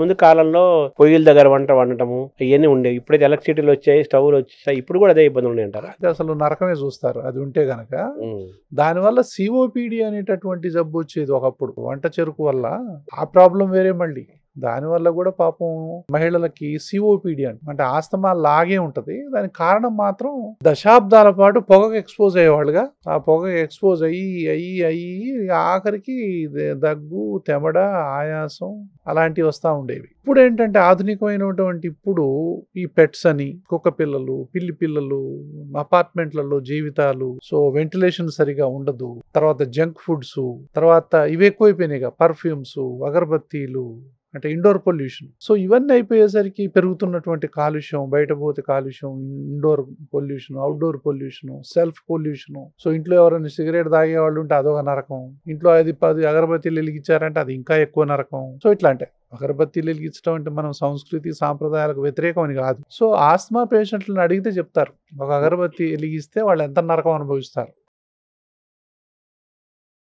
ముందు కాలంలో పొయ్యిల దగ్గర వంట వండటము ఇవన్నీ ఉండేవి. ఇప్పుడైతే ఎలక్ట్రిసిటీలు వచ్చాయి, స్టవ్లు వచ్చాయి. ఇప్పుడు కూడా అదే ఇబ్బంది ఉండే అంటారా? అది అసలు నరకమే చూస్తారు అది ఉంటే గనక. దానివల్ల సిఓపిడి అనేటటువంటి జబ్బు వచ్చేది ఒకప్పుడు వంట చెరుకు వల్ల. ఆ ప్రాబ్లం వేరే మళ్ళీ. దానివల్ల కూడా పాపం మహిళలకి సిఓపిడి అంటే ఆస్తమా లాగే ఉంటది. దానికి కారణం మాత్రం దశాబ్దాల పాటు పొగకు ఎక్స్పోజ్ అయ్యేవాళ్ళుగా. ఆ పొగకు ఎక్స్పోజ్ అయ్యి ఆఖరికి దగ్గు, తెమడ, ఆయాసం అలాంటివి వస్తూ ఉండేవి. ఇప్పుడు ఏంటంటే ఆధునికమైనటువంటి ఇప్పుడు ఈ పెట్స్ అని, కుక్క పిల్లలు, పిల్లి పిల్లలు, అపార్ట్మెంట్లలో జీవితాలు, సో వెంటిలేషన్ సరిగా ఉండదు, తర్వాత జంక్ ఫుడ్స్, తర్వాత ఇవి ఎక్కువైపోయినాయిగా పర్ఫ్యూమ్స్, అగరబత్తీలు, అంటే ఇండోర్ పొల్యూషన్. సో ఇవన్నీ అయిపోయేసరికి పెరుగుతున్నటువంటి కాలుష్యం, బయట పోతే కాలుష్యం, indoor pollution, outdoor pollution, self pollution. So ఇంట్లో ఎవరైనా సిగరెట్ తాగే వాళ్ళు ఉంటే అదొక నరకం. ఇంట్లో 10 అగరబత్తీలు వెలిగించారంటే అది ఇంకా ఎక్కువ నరకం. సో ఇట్లా అంటే అగరబత్తీలు వెలిగించడం అంటే మనం సంస్కృతి సాంప్రదాయాలకు వ్యతిరేకం అని కాదు. సో ఆస్తమా పేషెంట్లను అడిగితే చెప్తారు, ఒక అగరబత్తి వెలిగిస్తే వాళ్ళు ఎంత నరకం అనుభవిస్తారు.